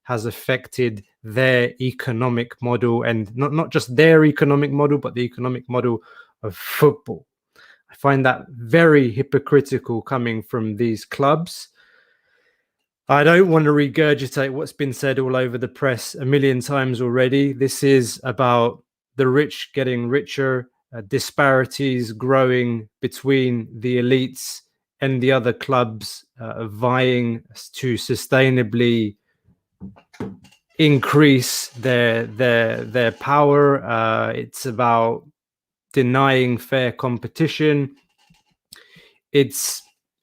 has affected their economic model, and not just their economic model, but the economic model of football. I find that very hypocritical coming from these clubs. I don't want to regurgitate what's been said all over the press a million times already. This is about the rich getting richer, disparities growing between the elites and the other clubs, vying to sustainably increase their power. It's about denying fair competition.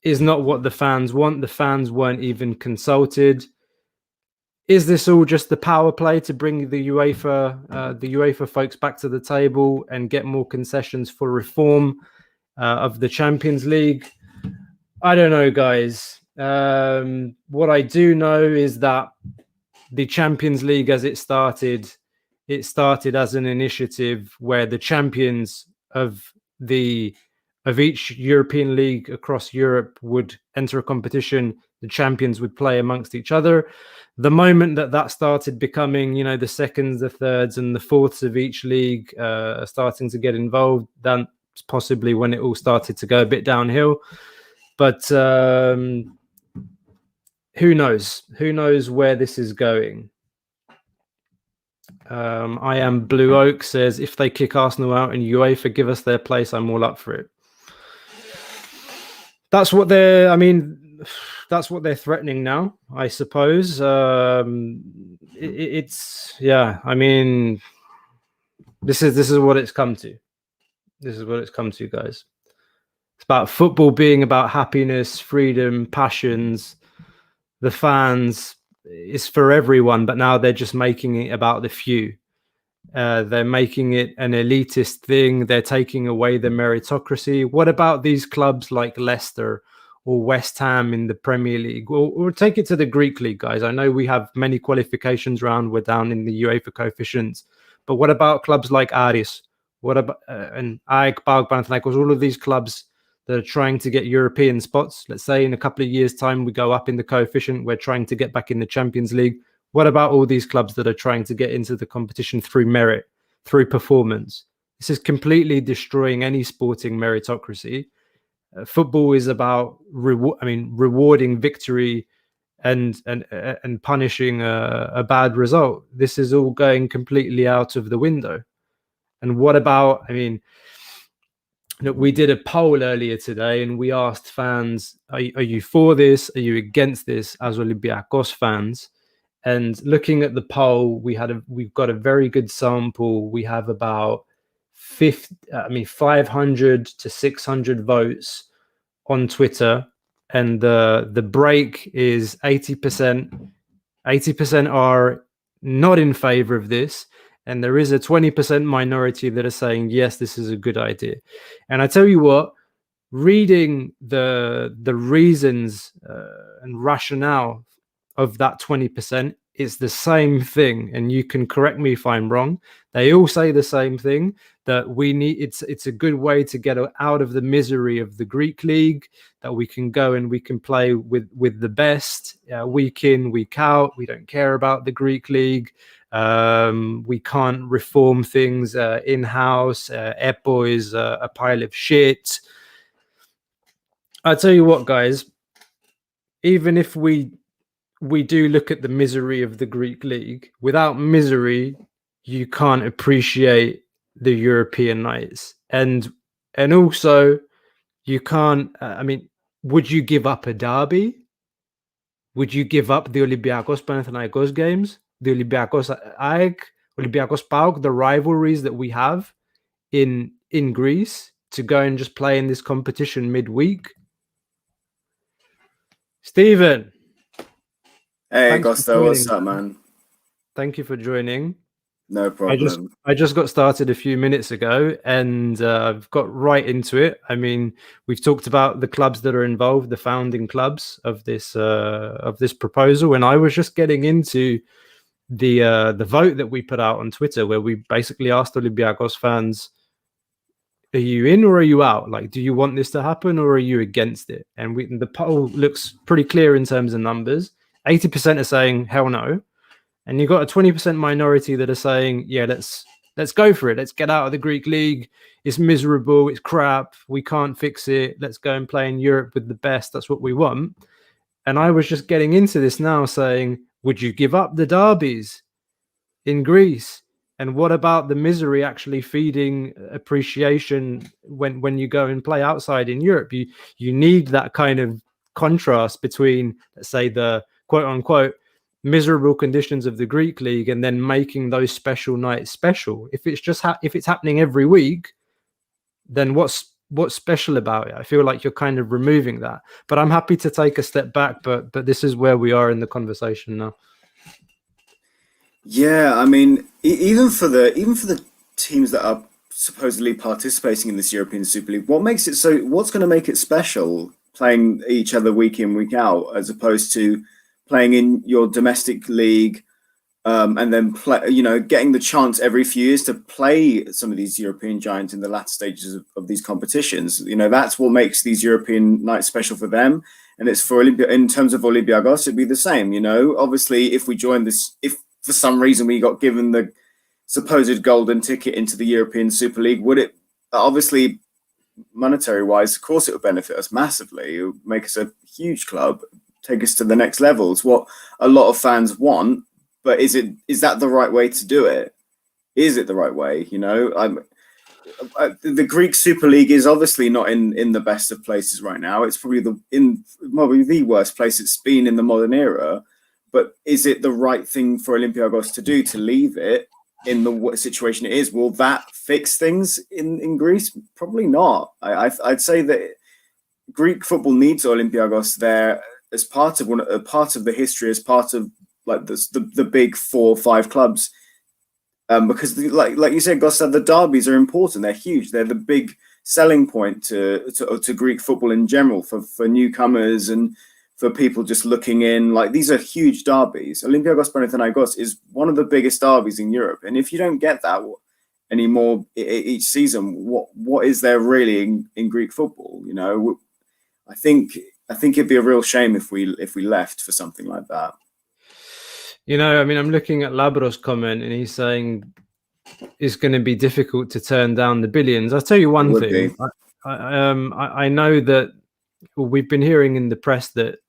Is not what the fans want. The fans weren't even consulted. Is this all just the power play to bring the UEFA folks back to the table and get more concessions for reform of the Champions League? I don't know, guys. What I do know is that the Champions League, as it started as an initiative where the champions of each European league across Europe would enter a competition. The champions would play amongst each other. The moment that started becoming, the seconds, the thirds, and the fourths of each league starting to get involved, that's possibly when it all started to go a bit downhill. But who knows? Who knows where this is going? I am Blue Oak says, if they kick Arsenal out and UEFA give us their place, I'm all up for it. That's what they're threatening now, I suppose. This is what it's come to. This is what it's come to, guys. It's about football being about happiness, freedom, passions. The fans is for everyone, but now they're just making it about the few. They're making it an elitist thing. They're taking away the meritocracy. What about these clubs like Leicester or West Ham in the Premier League? Or take it to the Greek league, guys. I know we have many qualifications round. We're down in the UEFA coefficients. But what about clubs like Aris? What about and AEK, PAOK, Panathinaikos, all of these clubs that are trying to get European spots? Let's say in a couple of years' time, we go up in the coefficient. We're trying to get back in the Champions League. What about all these clubs that are trying to get into the competition through merit, through performance? This is completely destroying any sporting meritocracy. Football is about rewarding victory and punishing a bad result. This is all going completely out of the window. And what about? We did a poll earlier today, and we asked fans, "Are you for this? Are you against this?" As Olympiacos fans. And looking at the poll, we've got a very good sample. We have about 500 to 600 votes on Twitter, and the break is 80%. 80% are not in favor of this, and there is a 20% minority that are saying yes, this is a good idea. And I tell you what, reading the reasons and rationale of that 20%, it's the same thing, and you can correct me if I'm wrong. They all say the same thing, that it's a good way to get out of the misery of the Greek league, that we can go and we can play with the best week in, week out. We don't care about the Greek league. We can't reform things in-house. EPO is a pile of shit. I tell you what, guys, even if we do look at the misery of the Greek league, without misery, you can't appreciate the European nights. And also, you can't, would you give up a derby? Would you give up the Olympiacos Panathinaikos games? The Olympiacos AEK, Olympiacos PAOK, the rivalries that we have in Greece, to go and just play in this competition midweek? Stephen. Hey, Costa, what's up, man? Thank you for joining. No problem. I just got started a few minutes ago, and I've got right into it. We've talked about the clubs that are involved, the founding clubs of this proposal, and I was just getting into the vote that we put out on Twitter, where we basically asked Olympiacos fans, are you in or are you out? Like, do you want this to happen or are you against it? And the poll looks pretty clear in terms of numbers. 80% are saying hell no. and you've got a 20% minority that are saying, yeah, let's go for it. Let's get out of the Greek league. It's miserable. It's crap. We can't fix it. Let's go and play in Europe with the best. That's what we want. And I was just getting into this now saying, would you give up the derbies in Greece? And what about the misery actually feeding appreciation when you go and play outside in Europe? You need that kind of contrast between, let's say, the quote unquote miserable conditions of the Greek league and then making those special nights special. If it's just if it's happening every week, then what's special about it? I feel like you're kind of removing that. But I'm happy to take a step back. But this is where we are in the conversation now. Yeah, I mean, even for the teams that are supposedly participating in this European Super League, what's going to make it special playing each other week in, week out, as opposed to playing in your domestic league, and then getting the chance every few years to play some of these European giants in the latter stages of these competitions. That's what makes these European nights special for them. And it's for in terms of Olympiacos, it'd be the same. Obviously, if we join this, if for some reason we got given the supposed golden ticket into the European Super League, would it, obviously monetary wise, of course it would benefit us massively. It would make us a huge club, take us to the next level. It's what a lot of fans want, but is that the right way to do it? Is it the right way? The Greek Super League is obviously not in the best of places right now. It's probably the worst place it's been in the modern era. But is it the right thing for Olympiacos to do, to leave it in the situation it is? Will that fix things in Greece? Probably not. I'd say that Greek football needs Olympiacos there as part of the history, as part of like the big 4 or 5 clubs, because like you said, Costa, the derbies are important. They're huge. They're the big selling point to Greek football in general for newcomers and for people just looking in. Like, these are huge derbies. Olympiacos Panathinaikos is one of the biggest derbies in Europe, and if you don't get that anymore each season, what is there really in Greek football? I think it'd be a real shame if we left for something like that. I mean, I'm looking at Labro's comment, and he's saying it's going to be difficult to turn down the billions. I'll tell you one thing. I know that we've been hearing in the press that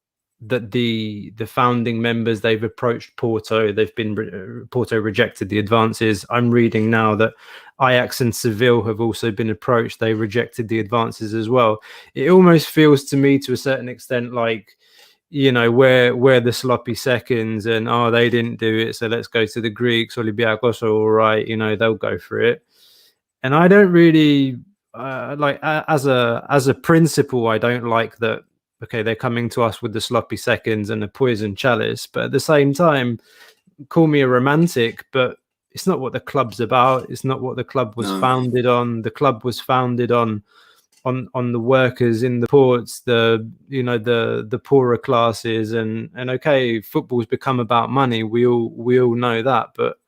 the founding members, they've approached Porto. Porto rejected the advances. I'm reading now that Ajax and Seville have also been approached. They rejected the advances as well. It almost feels to me, to a certain extent, like, we're the sloppy seconds, and they didn't do it, so let's go to the Greeks. Olympiacos are all right, they'll go for it. And I don't really as a principle, I don't like that. Okay, they're coming to us with the sloppy seconds and a poison chalice, but at the same time, call me a romantic, but it's not what the club's about. It's not what the club was founded on. The club was founded on the workers in the ports, the poorer classes, and okay, football's become about money. We all know that, but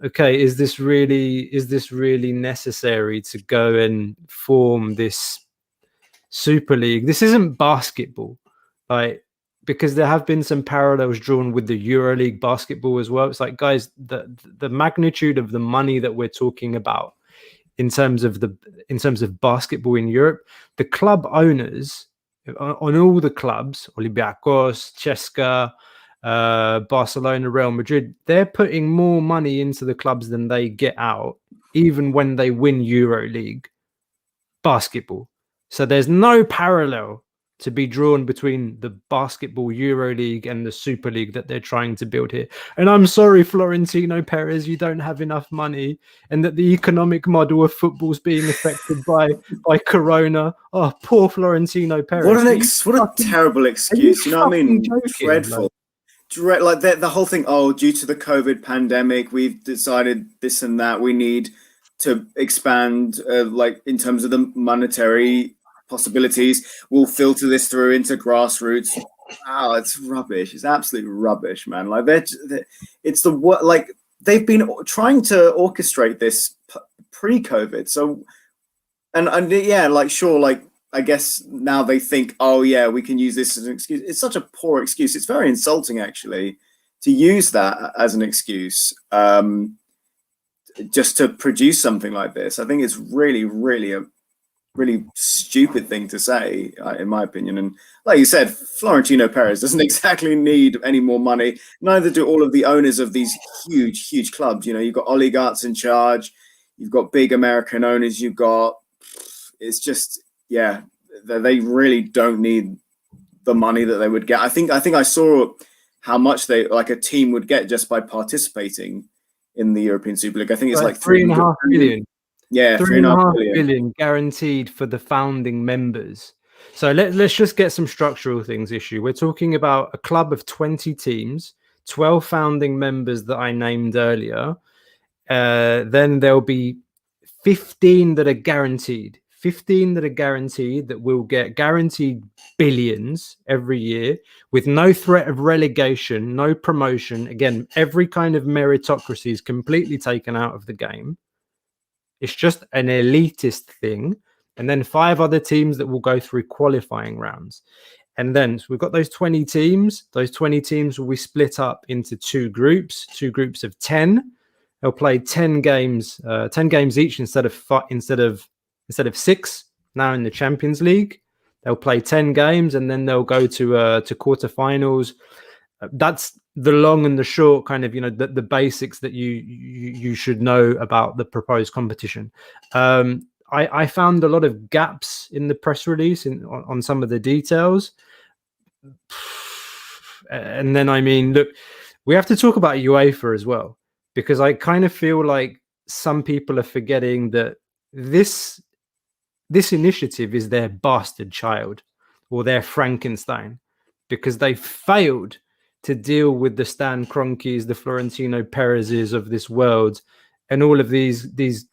okay, is this really necessary to go and form this Super League? This isn't basketball, because there have been some parallels drawn with the EuroLeague basketball as well. It's like, guys, the magnitude of the money that we're talking about in terms of basketball in Europe, the club owners on all the clubs, Olympiacos, Costa, Barcelona, Real Madrid, they're putting more money into the clubs than they get out, even when they win EuroLeague basketball. So there's no parallel to be drawn between the basketball EuroLeague and the Super League that they're trying to build here. And I'm sorry, Florentino Perez, you don't have enough money, and that the economic model of football is being affected by Corona. Oh, poor Florentino Perez. What a terrible excuse. You know what I mean? Joking? Dreadful. Like the whole thing, due to the COVID pandemic, we've decided this and that. We need to expand, like in terms of the monetary possibilities. We'll filter this through into grassroots. Wow, it's rubbish. It's absolute rubbish, man. Like it's like they've been trying to orchestrate this pre-COVID. So, and yeah, like sure, like I guess now they think, we can use this as an excuse. It's such a poor excuse. It's very insulting, actually. to use that as an excuse just to produce something like this, I think it's really, really a really stupid thing to say, in my opinion. And like you said, Florentino Perez doesn't exactly need any more money. Neither do all of the owners of these huge, huge clubs. You know, you've got oligarchs in charge. You've got big American owners. You've got, it's just, yeah, they really don't need the money that they would get. I think I saw how much a team would get just by participating in the European Super League. I think it's like 3.5 billion. Yeah, 3.5 billion guaranteed for the founding members. So let's just get some structural things issue. We're talking about a club of 20 teams, 12 founding members that I named earlier. Then there'll be 15 that are guaranteed. 15 that are guaranteed that will get guaranteed billions every year with no threat of relegation, no promotion. Again, every kind of meritocracy is completely taken out of the game. It's just an elitist thing. And then 5 other teams that will go through qualifying rounds. And then so we've got those 20 teams. Those 20 teams will be split up into 2 groups of 10. They'll play 10 games each instead of 6. Now in the Champions League, they'll play 10 games and then they'll go to quarterfinals. That's the long and the short, kind of, you know, the basics that you should know about the proposed competition. I found a lot of gaps in the press release on some of the details. And then, I mean, look, we have to talk about UEFA as well, because I kind of feel like some people are forgetting that this initiative is their bastard child or their Frankenstein, because they failed to deal with the Stan Kroenkes, the Florentino Perezes of this world, and all of these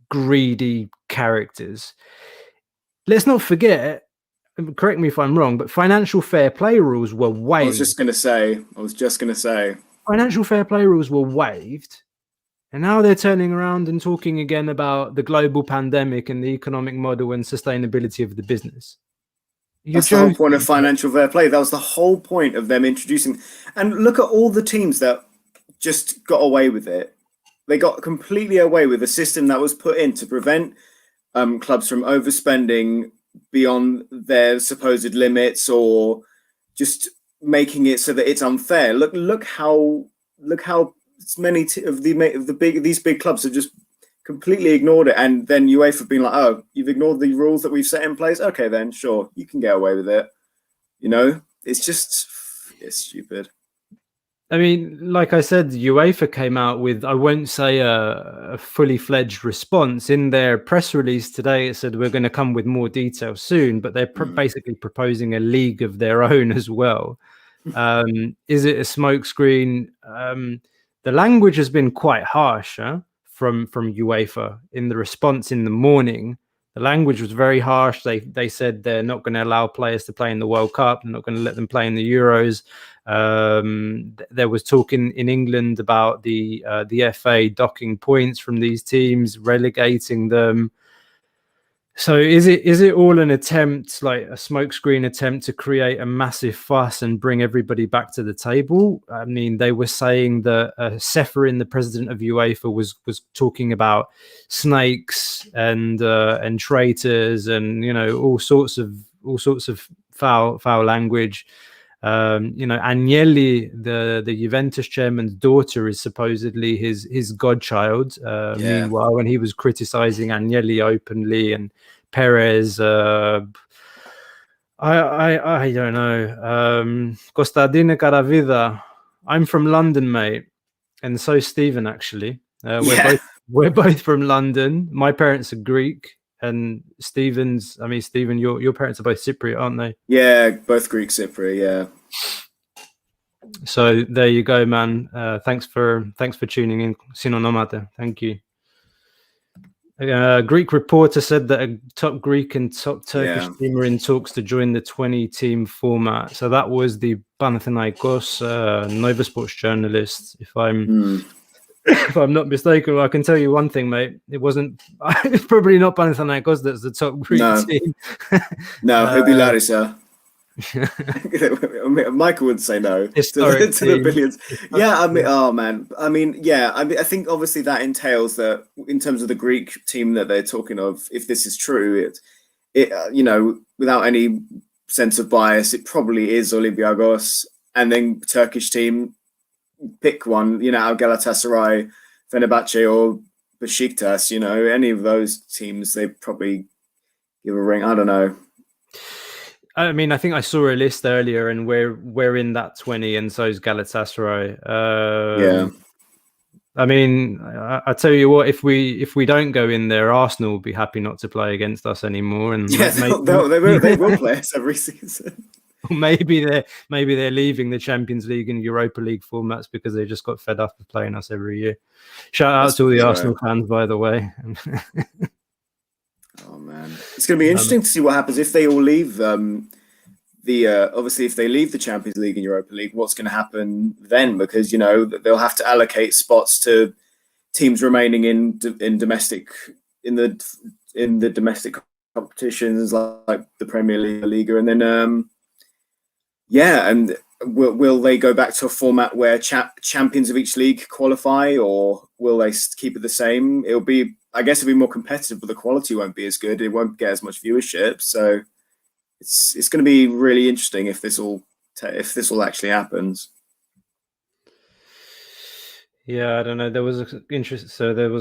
greedy characters. Let's not forget, correct me if I'm wrong, but financial fair play rules were waived. I was just going to say. Financial fair play rules were waived, and now they're turning around and talking again about the global pandemic and the economic model and sustainability of the business. That's the whole point of financial fair play. That was the whole point of them introducing. And look at all the teams that just got away with it. They got completely away with a system that was put in to prevent clubs from overspending beyond their supposed limits, or just making it so that it's unfair. Look how many of these big clubs have just completely ignored it, and then UEFA being like, "Oh, you've ignored the rules that we've set in place. Okay, then sure, you can get away with it." You know, it's stupid. I mean, like I said, UEFA came out with, I won't say a fully fledged response. In their press release today, it said we're going to come with more details soon, but they're basically proposing a league of their own as well. Is it a smokescreen? The language has been quite harsh from UEFA in the response in the morning. The language was very harsh. They said they're not going to allow players to play in the World Cup. They're not going to let them play in the Euros. There was talk in England about the FA docking points from these teams, relegating them. So is it all an attempt, like a smokescreen attempt to create a massive fuss and bring everybody back to the table? I mean, they were saying that Seferin, the president of UEFA, was talking about snakes and traitors and, you know, all sorts of foul language. You know, Agnelli, the Juventus chairman's daughter, is supposedly his godchild. Meanwhile, when he was criticizing Agnelli openly and Perez, I don't know. Costa Caravida. I'm from London, mate, and so Stephen actually. We're both from London. My parents are Greek. And Stephen, your parents are both Cypriot, aren't they? Yeah, both Greek Cypriot, yeah. So there you go, man. Thanks for tuning in. Sinonomate. Thank you. Greek reporter said that a top Greek and top Turkish team are in talks to join the 20-team format. So that was the Panathinaikos Nova Sports journalist, if I'm not mistaken. I can tell you one thing, mate. It's probably not Panathinaikos that's the top Greek team. No, it'll be Larissa. Michael would say no to the billions. Yeah, I mean, oh man, I mean, yeah, I think obviously that entails that in terms of the Greek team that they're talking of, if this is true, it you know, without any sense of bias, it probably is Olympiacos, and then Turkish team, pick one, you know, Galatasaray, Fenerbahce, or Besiktas, you know, any of those teams, they probably give a ring. I don't know. I mean, I think I saw a list earlier, and we're in that 20, and so is Galatasaray. Yeah. I mean, I tell you what, if we don't go in there, Arsenal will be happy not to play against us anymore. And yeah, they will play us every season. Maybe they're leaving the Champions League and Europa League formats because they just got fed up of playing us every year. Shout out to all the Arsenal fans, by the way. Oh man, it's going to be interesting to see what happens if they all leave. Obviously, if they leave the Champions League and Europa League, what's going to happen then? Because, you know, they'll have to allocate spots to teams remaining in domestic competitions like the Premier League, Liga, and then and will they go back to a format where champions of each league qualify, or will they keep it the same? I guess it'll be more competitive, but the quality won't be as good. It won't get as much viewership. So it's going to be really interesting if this all actually happens. Yeah, I don't know. There was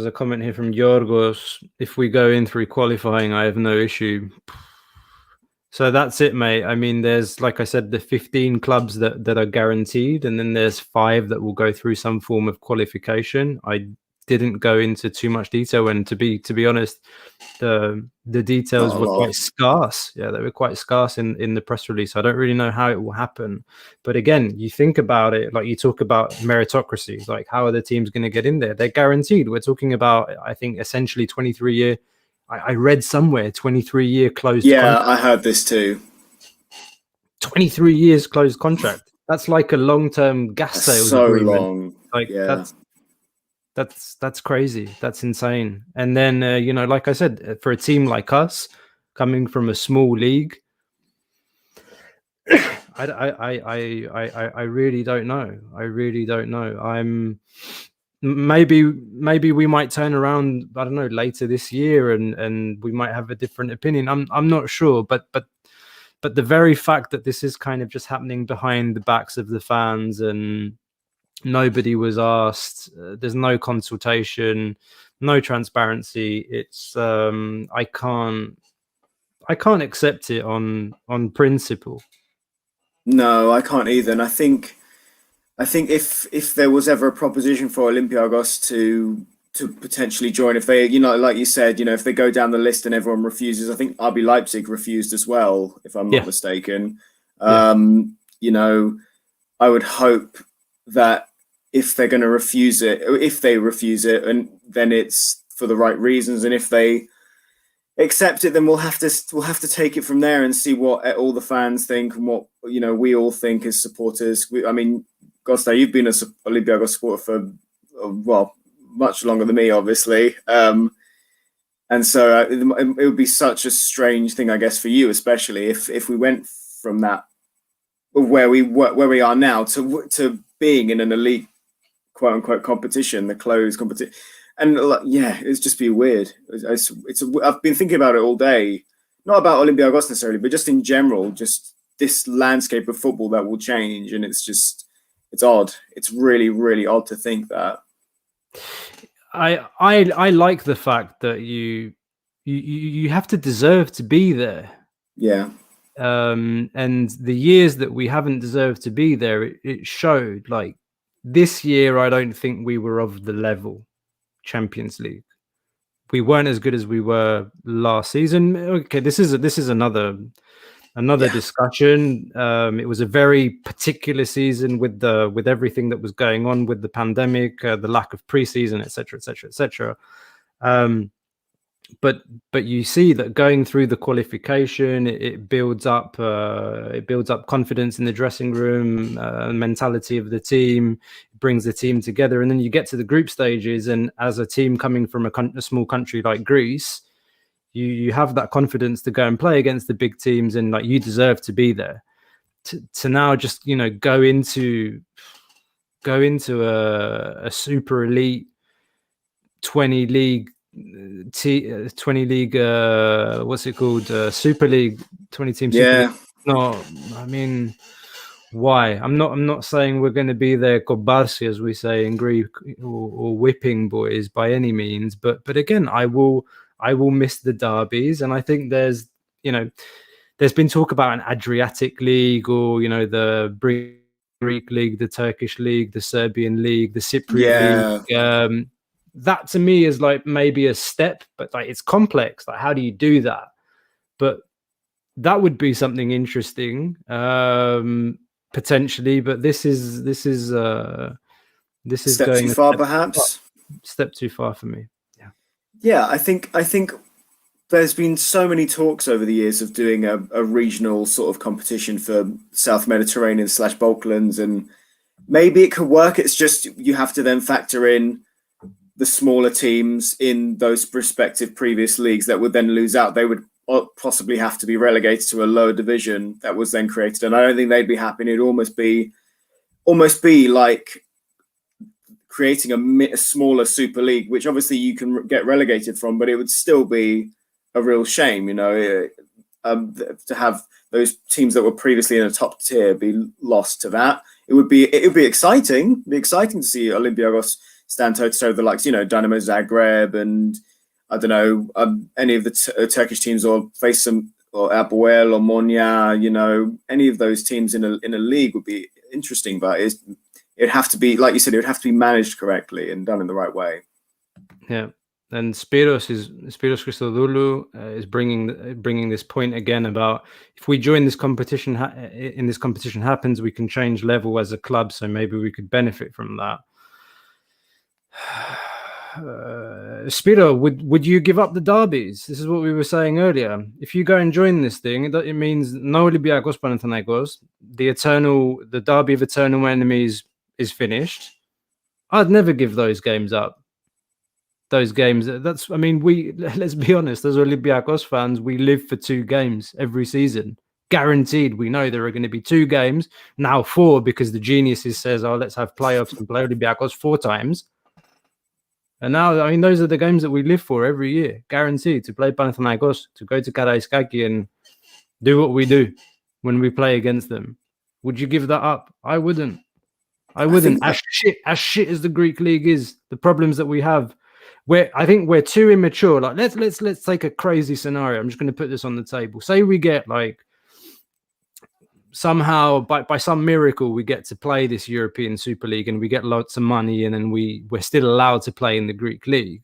a comment here from Yorgos. If we go in through qualifying, I have no issue. So that's it, mate. I mean, there's, like I said, the 15 clubs that are guaranteed, and then there's 5 that will go through some form of qualification. I didn't go into too much detail, and to be honest, the details were quite scarce. Yeah, they were quite scarce in the press release. I don't really know how it will happen. But again, you think about it, like you talk about meritocracy, like how are the teams going to get in there? They're guaranteed. We're talking about, I think, essentially 23-year. I read somewhere 23-year closed. Yeah, contract. I heard this too. 23 years closed contract. That's like a long-term gas sales agreement. Long. Like that's crazy. That's insane. And then you know, like I said, for a team like us coming from a small league, I really don't know. I really don't know. Maybe we might turn around, I don't know, later this year and we might have a different opinion. I'm not sure, but the very fact that this is kind of just happening behind the backs of the fans and nobody was asked, there's no consultation, no transparency, it's I can't accept it on principle. No, I can't either. And I think if there was ever a proposition for Olympiacos to potentially join, if they, you know, like you said, you know, if they go down the list and everyone refuses, I think RB Leipzig refused as well, if I'm not mistaken. You know, I would hope that if they're going to refuse it, and then it's for the right reasons, and if they accept it, then we'll have to take it from there and see what all the fans think and what, you know, we all think as supporters. I mean, Costa, you've been an Olympiacos supporter for, well, much longer than me, obviously. And so it would be such a strange thing, I guess, for you, especially if we went from that, where we are now, to being in an elite, quote unquote, competition, the closed competition. And yeah, it's just be weird. I've been thinking about it all day, not about Olympiacos necessarily, but just in general, just this landscape of football that will change. And it's odd. It's really, really odd to think that. I like the fact that you have to deserve to be there. Yeah. And the years that we haven't deserved to be there, it showed. Like this year, I don't think we were of the level. Champions League, we weren't as good as we were last season. Okay, this is another discussion. It was a very particular season with everything that was going on with the pandemic, the lack of preseason, etc. But you see that going through the qualification, it builds up confidence in the dressing room, mentality of the team, brings the team together, and then you get to the group stages, and as a team coming from a small country like Greece, you have that confidence to go and play against the big teams, and like you deserve to be there. to now just go into a super elite 20 league 20 league what's it called, Super League, 20 team Super League. No, I mean, why? I'm not saying we're going to be there kobarsi, as we say in Greek, or whipping boys by any means, but again, I will miss the derbies. And I think there's been talk about an Adriatic League, or the Greek League, the Turkish League, the Serbian League, the Cypriot League. That to me is like maybe a step, but like it's complex. Like, how do you do that? But that would be something interesting, potentially. But this is step going too far, perhaps. Step too far for me. I think there's been so many talks over the years of doing a regional sort of competition for South Mediterranean / Balkans, and maybe it could work. It's just you have to then factor in the smaller teams in those respective previous leagues that would then lose out. They would possibly have to be relegated to a lower division that was then created, and I don't think they'd be happy. And it'd almost be like creating a smaller Super League, which obviously you can get relegated from, but it would still be a real shame, to have those teams that were previously in a top tier be lost to that. It would be exciting. It'd be exciting to see Olympiacos stand toe to toe with the likes, Dynamo Zagreb, and I don't know, any of the Turkish teams, or face some, or Apoel or Monya, any of those teams in a league would be interesting, but it'd have to be, like you said, it would have to be managed correctly and done in the right way. Yeah. And Spiros Christodoulou is bringing this point again about, if we join this competition, in this competition happens, we can change level as a club, so maybe we could benefit from that. Spiro, would you give up the derbies? This is what we were saying earlier. If you go and join this thing, it means no Olympiacos Panathinaikos. The derby of eternal enemies is finished. I'd never give those games up. Those games, let's be honest, as Olympiacos fans, we live for 2 games every season. Guaranteed. We know there are going to be 2 games, now 4, because the geniuses says, let's have playoffs and play Olympiacos 4 times. And now, those are the games that we live for every year, guaranteed, to play Panathinaikos, to go to Karaiskaki and do what we do when we play against them. Would you give that up? I wouldn't. As shit as the Greek league is, the problems that we have, I think we're too immature. Like, let's take a crazy scenario. I'm just going to put this on the table. Say we get, like, somehow by some miracle we get to play this European Super League and we get lots of money, and then we're still allowed to play in the Greek league.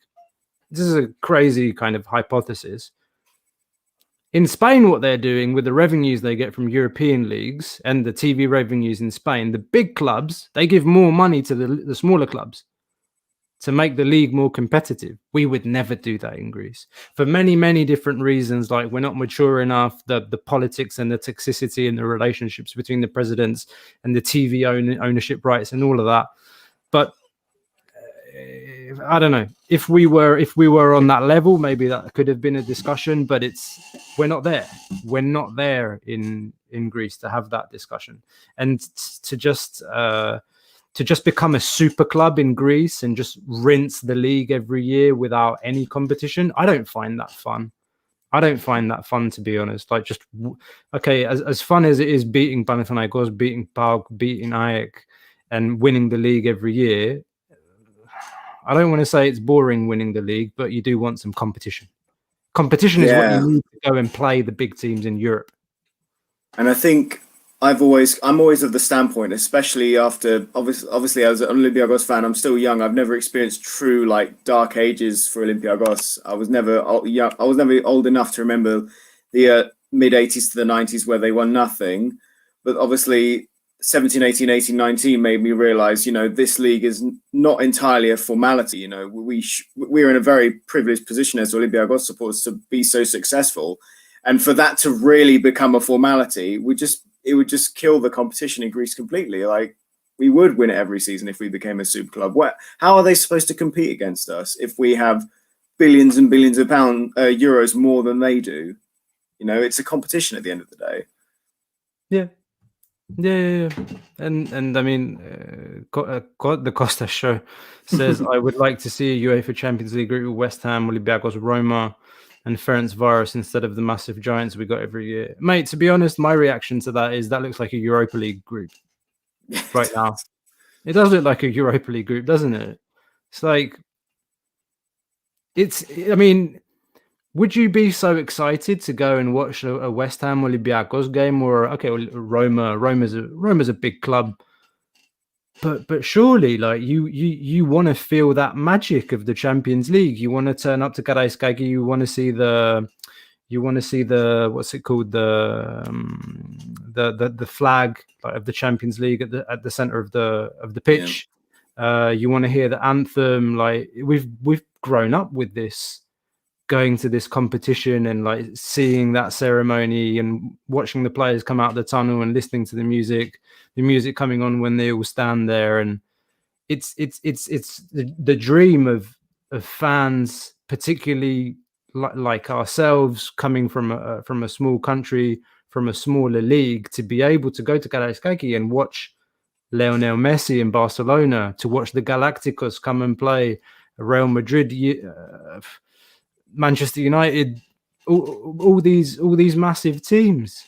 This is a crazy kind of hypothesis. In Spain, what they're doing with the revenues they get from European leagues and the TV revenues in Spain, the big clubs, they give more money to the smaller clubs to make the league more competitive. We would never do that in Greece for many, many different reasons. Like, we're not mature enough, the politics and the toxicity and the relationships between the presidents and the TV ownership rights and all of that. But I don't know, if we were on that level, maybe that could have been a discussion, but we're not there. We're not there in Greece to have that discussion. And to just become a super club in Greece and just rinse the league every year without any competition, I don't find that fun. To be honest. Like, just, okay, as fun as it is beating Panathinaikos, beating PAOK, beating AEK, and winning the league every year, I don't want to say it's boring winning the league, but you do want some competition. Competition is what you need to go and play the big teams in Europe. And I think I'm always of the standpoint, especially after, obviously as an Olympiacos fan, I'm still young. I've never experienced true, like, dark ages for Olympiacos. I was never old enough to remember the mid 80s to the 90s where they won nothing. But obviously 17, 18, 18, 19 made me realize, this league is not entirely a formality. We're in a very privileged position as Olympiacos supporters to be so successful. And for that to really become a formality, it would just kill the competition in Greece completely. Like, we would win it every season if we became a super club. How are they supposed to compete against us if we have billions and billions of euros more than they do? It's a competition at the end of the day. Yeah. Yeah. And I mean, the Costa show says, I would like to see a UEFA Champions League group with West Ham, Olympiacos, Roma, and Ferencvaros instead of the massive giants we got every year. Mate, to be honest, my reaction to that is that looks like a Europa League group right now. It does look like a Europa League group, doesn't it? It's like, I mean, would you be so excited to go and watch a West Ham Olympiacos game, or okay, well, Roma's a big club, but surely, like you want to feel that magic of the Champions League. You want to turn up to Karaiskaki. You want to see the what's it called, the flag, like, of the Champions League at the center of the pitch. Yeah. You want to hear the anthem. Like, we've grown up with this, going to this competition and like seeing that ceremony and watching the players come out the tunnel and listening to the music coming on when they all stand there. And it's the dream of fans, particularly like ourselves, coming from a small country, from a smaller league, to be able to go to Karaiskaki and watch Lionel Messi in Barcelona, to watch the Galacticos come and play, Real Madrid, Manchester United, all these massive teams.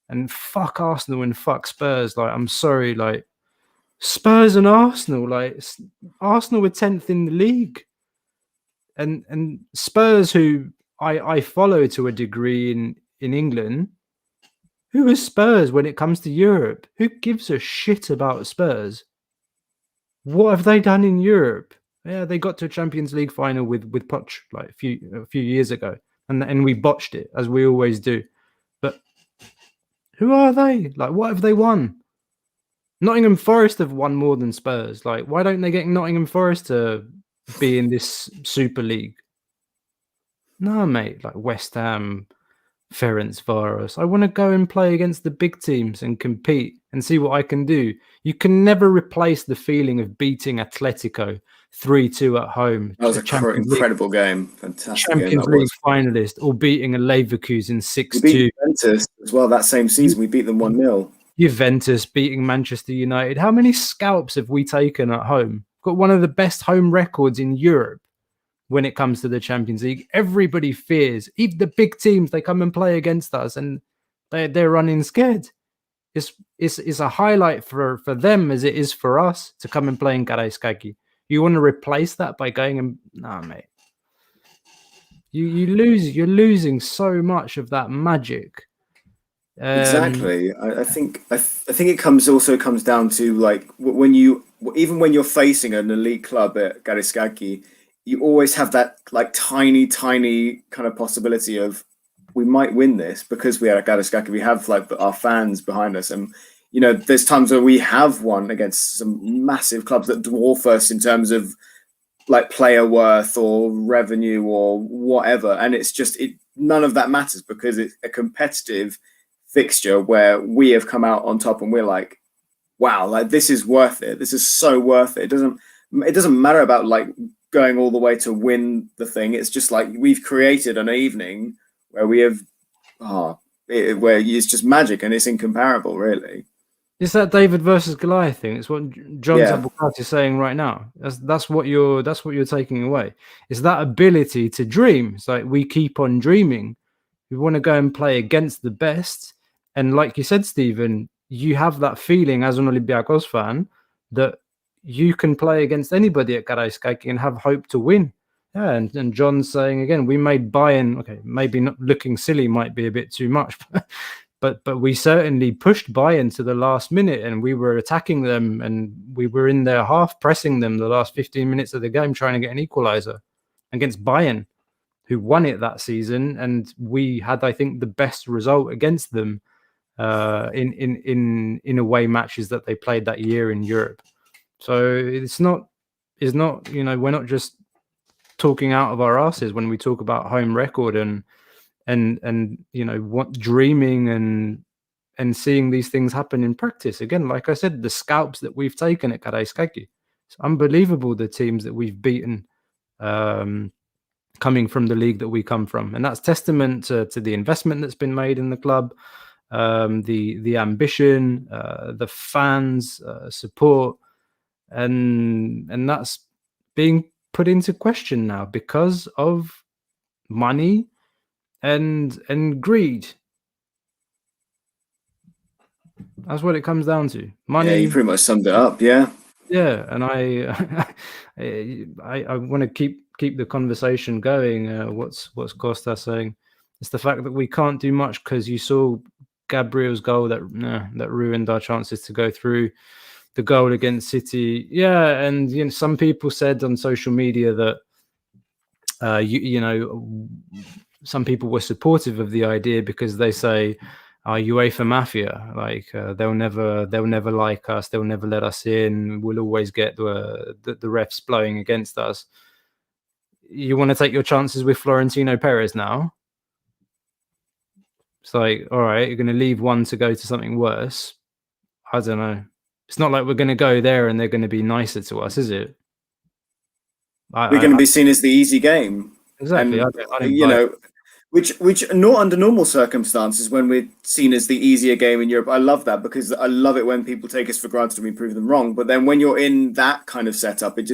And fuck Arsenal and fuck Spurs. Like, I'm sorry, like, Spurs and Arsenal, like, Arsenal were 10th in the league, and Spurs, who I follow to a degree in England. Who is Spurs when it comes to Europe? Who gives a shit about Spurs? What have they done in Europe? Yeah, they got to a Champions League final with Poch like a few years ago, and we botched it, as we always do. But who are they? Like, what have they won? Nottingham Forest have won more than Spurs. Like, why don't they get Nottingham Forest to be in this Super League? No, mate. Like, West Ham, Ferencvaros. I want to go and play against the big teams and compete and see what I can do. You can never replace the feeling of beating Atletico 3-2 at home. That was an incredible game. Fantastic Champions League finalist, or beating a Leverkusen 6-2. We beat Juventus as well that same season. We beat them 1-0. Juventus beating Manchester United. How many scalps have we taken at home? Got one of the best home records in Europe when it comes to the Champions League. Everybody fears, even the big teams, they come and play against us and they're running scared. It's a highlight for them as it is for us to come and play in Karaiskaki. You want to replace that by going and mate. You're losing so much of that magic. Exactly. I think it comes down to, like, when you're facing an elite club at Karaiskaki, you always have that, like, tiny kind of possibility of, we might win this because we are at Karaiskaki. We have, like, our fans behind us, and you know, there's times where we have won against some massive clubs that dwarf us in terms of, like, player worth or revenue or whatever, and it's just none of that matters because it's a competitive fixture where we have come out on top and we're like, wow, like, this is worth it. This is so worth it. It doesn't matter about, like, going all the way to win the thing. It's just like, we've created an evening where we have where it's just magic and it's incomparable, really. It's that David versus Goliath thing. It's what John Zabukati is saying right now. That's what you're taking away. It's that ability to dream. It's like, we keep on dreaming. We want to go and play against the best. And like you said, Stephen, you have that feeling as an Olympiacos fan that you can play against anybody at Karaiskaki and have hope to win. Yeah, and John's saying again, we made Bayern, okay, maybe not looking silly might be a bit too much, but we certainly pushed Bayern to the last minute, and we were attacking them, and we were in their half, pressing them the last 15 minutes of the game, trying to get an equalizer against Bayern, who won it that season, and we had, I think, the best result against them in away matches that they played that year in Europe. So it's not, you know, we're not just talking out of our asses when we talk about home record and you know, what dreaming and seeing these things happen in practice. Again, like I said, the scalps that we've taken at Karaiskaki, it's unbelievable, the teams that we've beaten coming from the league that we come from, and that's testament to the investment that's been made in the club, the ambition, the fans support, and that's being put into question now because of money and greed. That's what it comes down to. Money. Yeah, you pretty much summed it up. Yeah. Yeah, and I want to keep the conversation going. What's Costa saying? It's the fact that we can't do much because you saw Gabriel's goal that ruined our chances to go through. The goal against City, yeah, and some people said on social media that some people were supportive of the idea because they say UEFA mafia, like they'll never like us, they'll never let us in, we'll always get the refs blowing against us. You want to take your chances with Florentino Perez now? It's like, all right, you're going to leave one to go to something worse. I don't know. It's not like we're going to go there and they're going to be nicer to us, is it? We're going to be seen as the easy game. Exactly. And, which not under normal circumstances, when we're seen as the easier game in Europe, I love that, because I love it when people take us for granted and we prove them wrong. But then when you're in that kind of setup, it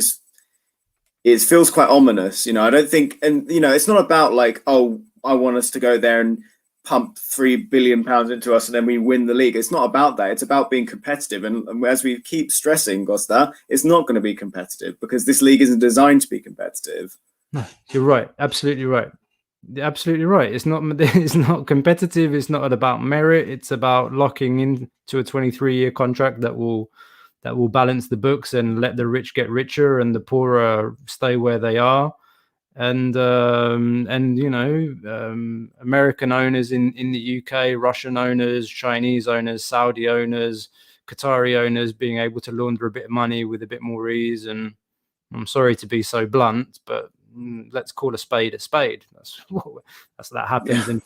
feels quite ominous. I don't think, and it's not about like, oh, I want us to go there and pump £3 billion into us and then we win the league. It's not about that. It's about being competitive. And as we keep stressing, Costa, it's not going to be competitive because this league isn't designed to be competitive. No, you're right. Absolutely right. Absolutely right. It's not competitive. It's not about merit. It's about locking into a 23-year contract that will balance the books and let the rich get richer and the poorer stay where they are. And American owners in the UK, Russian owners, Chinese owners, Saudi owners, Qatari owners being able to launder a bit of money with a bit more ease. And I'm sorry to be so blunt, but let's call a spade a spade. That happens. Yeah.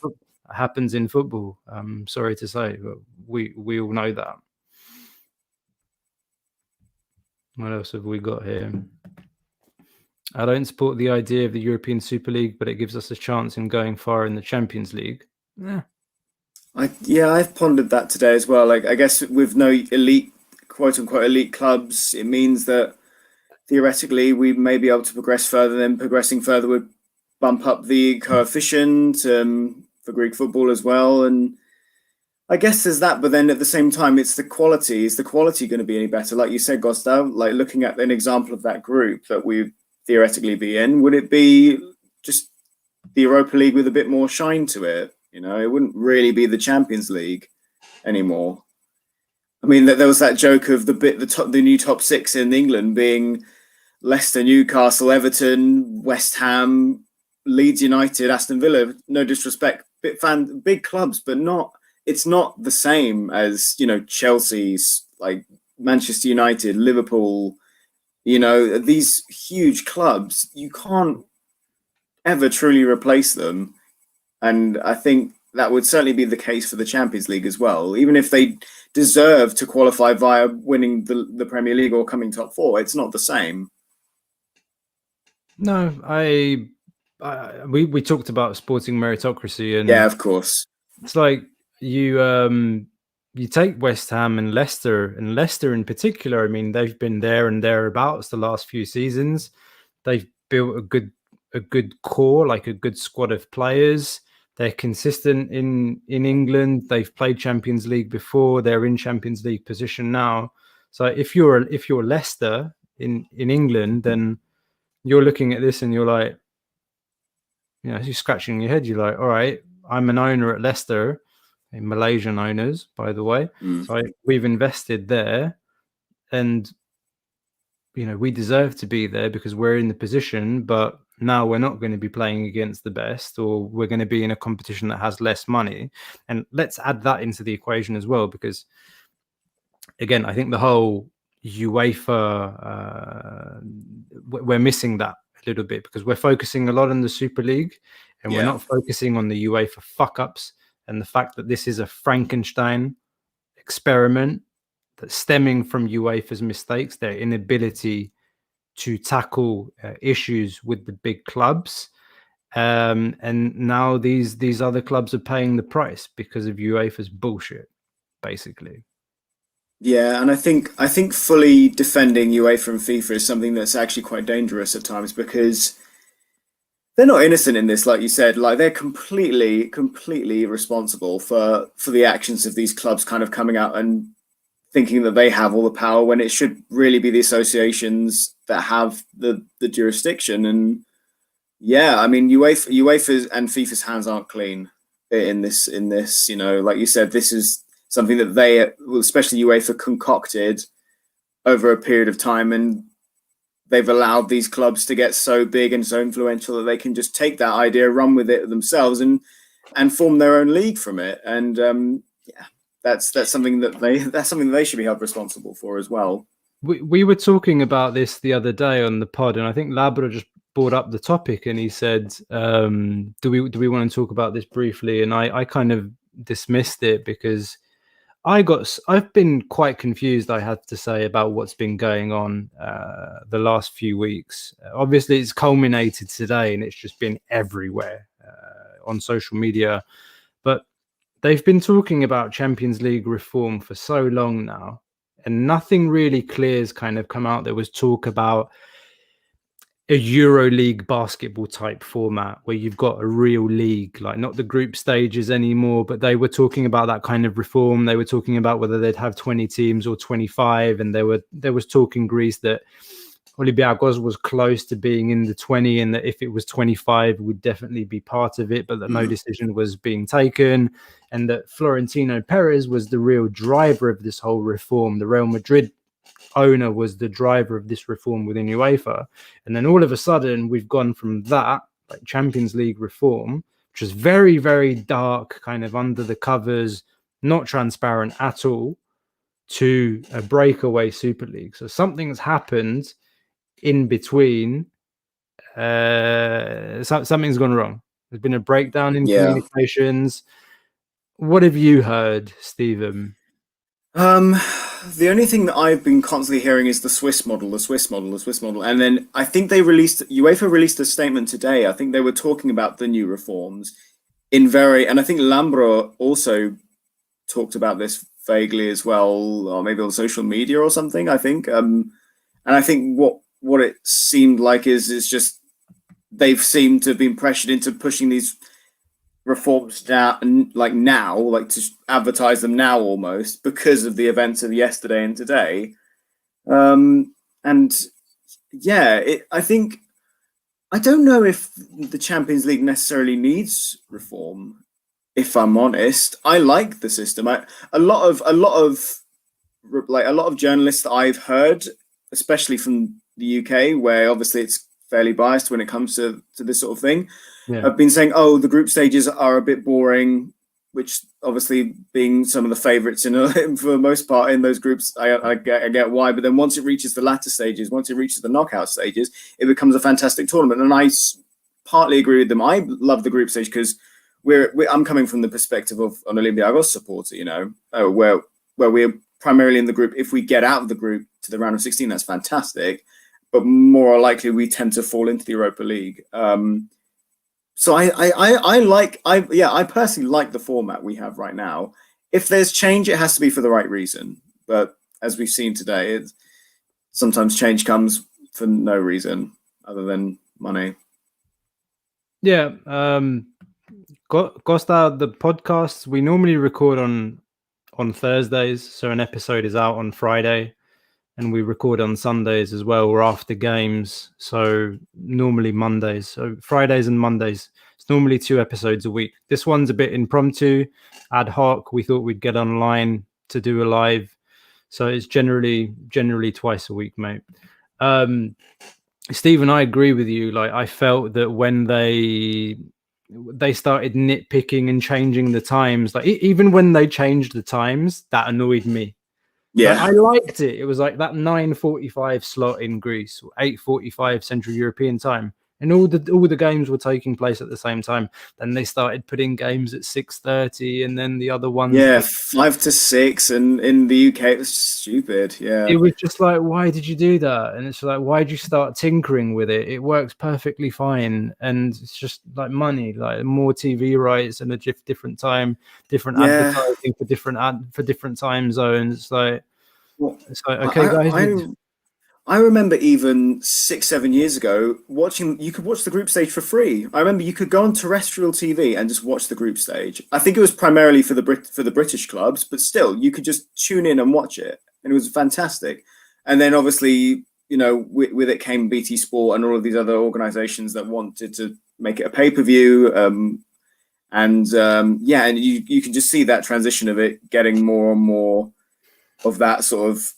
Happens in football. I'm sorry to say, but we all know that. What else have we got here? I don't support the idea of the European Superleague, but it gives us a chance in going far in the Champions League. Yeah. I've pondered that today as well. Like, I guess with no elite, quote unquote, elite clubs, it means that theoretically we may be able to progress further. Then progressing further would bump up the coefficient for Greek football as well. And I guess there's that, but then at the same time, it's the quality. Is the quality going to be any better? Like you said, Costa, like looking at an example of that group that we theoretically be in, would it be just the Europa League with a bit more shine to it? It wouldn't really be the Champions League anymore. I mean, there was that joke of the new top six in England being Leicester, Newcastle, Everton, West Ham, Leeds United, Aston Villa. No disrespect, big clubs, but it's not the same as Chelsea's, like Manchester United, Liverpool. These huge clubs, you can't ever truly replace them. And I think that would certainly be the case for the Champions League as well. Even if they deserve to qualify via winning the Premier League or coming top four, it's not the same. No, we talked about sporting meritocracy, and yeah, of course, it's like you take West Ham and Leicester in particular. I mean, they've been there and thereabouts the last few seasons. They've built a good core, like a good squad of players. They're consistent in England. They've played Champions League before. They're in Champions League position now. So if you're Leicester in England, then you're looking at this and you're like, you're scratching your head. You're like, all right, I'm an owner at Leicester. Malaysian owners, by the way. So we've invested there, and we deserve to be there because we're in the position, but now we're not going to be playing against the best, or we're going to be in a competition that has less money. And let's add that into the equation as well, because again, I think the whole UEFA, we're missing that a little bit because we're focusing a lot on the Super League and we're not focusing on the UEFA fuck-ups and the fact that this is a Frankenstein experiment that's stemming from UEFA's mistakes, their inability to tackle issues with the big clubs. And now these other clubs are paying the price because of UEFA's bullshit, basically. Yeah, and I think fully defending UEFA and FIFA is something that's actually quite dangerous at times, because they're not innocent in this, like you said. Like, they're completely responsible for the actions of these clubs kind of coming out and thinking that they have all the power, when it should really be the associations that have the jurisdiction. And yeah, I mean, UEFA and FIFA's hands aren't clean in this. You know, like you said, this is something that they, especially UEFA, concocted over a period of time, and they've allowed these clubs to get so big and so influential that they can just take that idea, run with it themselves, and form their own league from it. And yeah, that's something that they should be held responsible for as well. We were talking about this the other day on the pod, and I think Labra just brought up the topic, and he said, do we want to talk about this briefly? And I kind of dismissed it because I've been quite confused, I have to say, about what's been going on the last few weeks. Obviously, it's culminated today, and it's just been everywhere on social media. But they've been talking about Champions League reform for so long now, and nothing really clear's kind of come out. There was talk about a EuroLeague basketball type format where you've got a real league, like not the group stages anymore, but they were talking about that kind of reform. They were talking about whether they'd have 20 teams or 25. And there was talk in Greece that Olympiacos was close to being in the 20, and that if it was 25, would definitely be part of it, but that no decision was being taken. And that Florentino Perez was the real driver of this whole reform. The Real Madrid owner was the driver of this reform within UEFA. And then all of a sudden we've gone from that, like Champions League reform, which is very, very dark, kind of under the covers, not transparent at all, to a breakaway Super League. So something's happened in between. Something's gone wrong. There's been a breakdown in communications. What have you heard, Stephen? The only thing that I've been constantly hearing is the Swiss model. And then I think UEFA released a statement today. I think they were talking about the new reforms and I think Lambro also talked about this vaguely as well, or maybe on social media or something, I think. And I think what it seemed like is just they've seemed to have been pressured into pushing these reforms now, like to advertise them now almost, because of the events of yesterday and today. And yeah, I don't know if the Champions League necessarily needs reform, if I'm honest. I like the system. A lot of journalists that I've heard, especially from the UK, where obviously it's fairly biased when it comes to this sort of thing, I've been saying, oh, the group stages are a bit boring, which obviously being some of the favourites for the most part in those groups, I get why. But then once it reaches the latter stages, once it reaches the knockout stages, it becomes a fantastic tournament. And I partly agree with them. I love the group stage because I'm coming from the perspective of an Olympiacos supporter, you know, where we're primarily in the group. If we get out of the group to the round of 16, that's fantastic. But more likely, we tend to fall into the Europa League. So I personally like the format we have right now. If there's change, it has to be for the right reason. But as we've seen today, sometimes change comes for no reason other than money. Yeah. Costa, the podcasts, we normally record on Thursdays. So an episode is out on Friday. And we record on Sundays as well, or after games. So normally Mondays. So Fridays and Mondays. It's normally 2 episodes a week. This one's a bit impromptu, ad hoc. We thought we'd get online to do a live. So it's generally twice a week, mate. Stephen, I agree with you. Like, I felt that when they started nitpicking and changing the times, like even when they changed the times, that annoyed me. Yeah, like, I liked it. It was like that 9:45 slot in Greece, or 8:45 Central European time. and all the games were taking place at the same time. Then they started putting games at 6:30, and then the other ones. Yeah, 5 to 6, and in the UK it was stupid. Yeah, it was just like, why did you do that? And it's like, why did you start tinkering with it? It works perfectly fine, and it's just like money, like more TV rights and a different time, different advertising for different time zones. It's like okay, guys. I remember even 6, 7 years ago you could watch the group stage for free. I remember you could go on terrestrial TV and just watch the group stage. I think it was primarily for the British clubs, but still, you could just tune in and watch it, and it was fantastic. And then obviously, with it came BT Sport and all of these other organisations that wanted to make it a pay-per-view. And you can just see that transition of it getting more and more of that sort of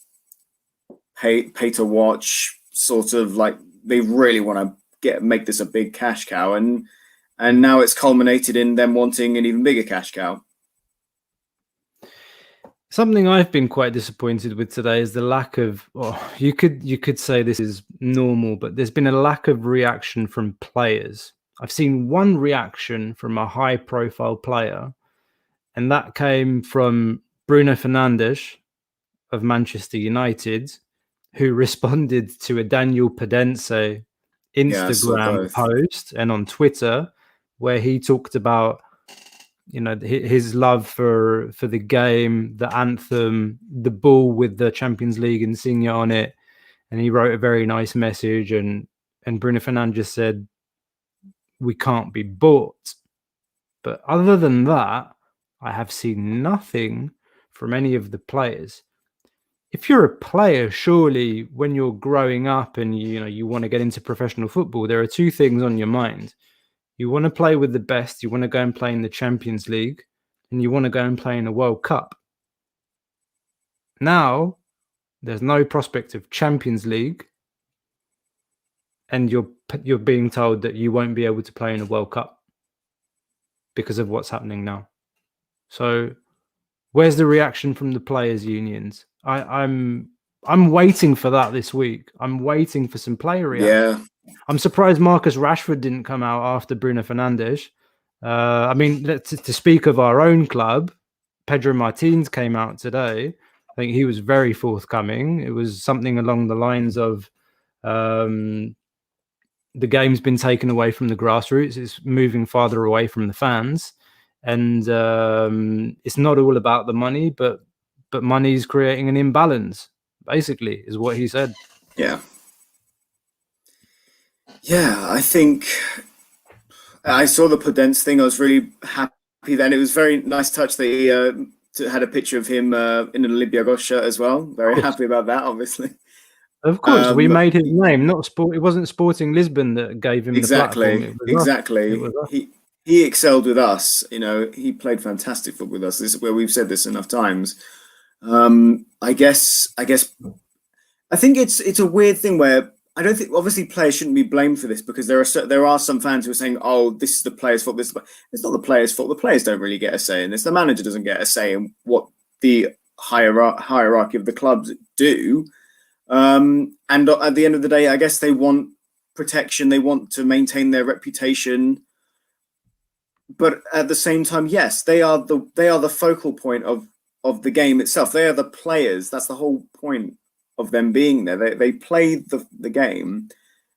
pay to watch, sort of like they really want to make this a big cash cow, and now it's culminated in them wanting an even bigger cash cow. Something I've been quite disappointed with today is the lack of, you could say this is normal, but there's been a lack of reaction from players. I've seen one reaction from a high profile player, and that came from Bruno Fernandes of Manchester United, who responded to a Daniel Pedence Instagram post and on Twitter, where he talked about his love for the game, the anthem, the ball with the Champions League insignia on it, and he wrote a very nice message. And Bruno Fernandes said, "We can't be bought." But other than that, I have seen nothing from any of the players. If you're a player, surely when you're growing up and you want to get into professional football, there are two things on your mind. You want to play with the best, you want to go and play in the Champions League, and you want to go and play in a World Cup. Now, there's no prospect of Champions League, and you're being told that you won't be able to play in a World Cup because of what's happening now. So where's the reaction from the players' unions? I'm waiting for that this week. I'm waiting for some player reaction. Yeah. I'm surprised Marcus Rashford didn't come out after Bruno Fernandes. I mean, to speak of our own club, Pedro Martins came out today. I think he was very forthcoming. It was something along the lines of the game's been taken away from the grassroots. It's moving farther away from the fans. And it's not all about the money, but money's creating an imbalance, basically, is what he said. Yeah. Yeah, I think I saw the Podence thing. I was really happy then. It was very nice touch that he had a picture of him in an Olympiacos shirt as well. Very happy about that, obviously. Of course, we made his name, not sport. It wasn't Sporting Lisbon that gave him the platform. Exactly. He excelled with us. He played fantastic football with us. This is where we've said this enough times. I think it's a weird thing where I don't think, obviously, players shouldn't be blamed for this, because there are some fans who are saying, "Oh, this is the players' fault." It's not the players' fault. The players don't really get a say in this. The manager doesn't get a say in what the hierarchy of the clubs do. And at the end of the day, I guess they want protection. They want to maintain their reputation. But at the same time, yes, they are the focal point of the game itself. They are the players. That's the whole point of them being there. They play the game